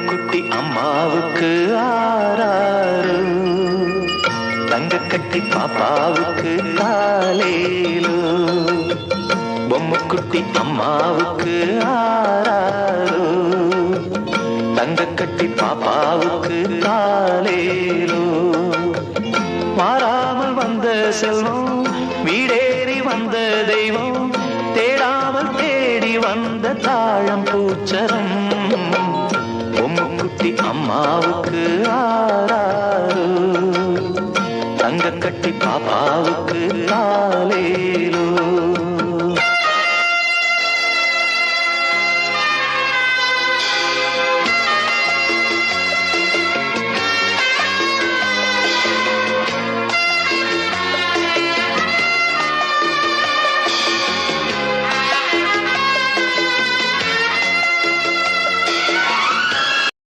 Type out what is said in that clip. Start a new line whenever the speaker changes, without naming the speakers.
பொம்முக்குட்டி அம்மாவுக்கு ஆராரு, தங்கக்கட்டி பாப்பாவுக்கு காலேலோ. பொம்முக்குட்டி அம்மாவுக்கு ஆராரு, தங்கக்கட்டி பாப்பாவுக்கு காலேலோ. மாறாமல் வந்த செல்வம், வீடேறி வந்த தெய்வம், தேடாமல் தேடி வந்த தாழம் பூச்சரம். பொம்முக்குட்டி அம்மாவுக்கு ஆராரு, தங்கக்கட்டி பாப்பாவுக்கு காலேலோ.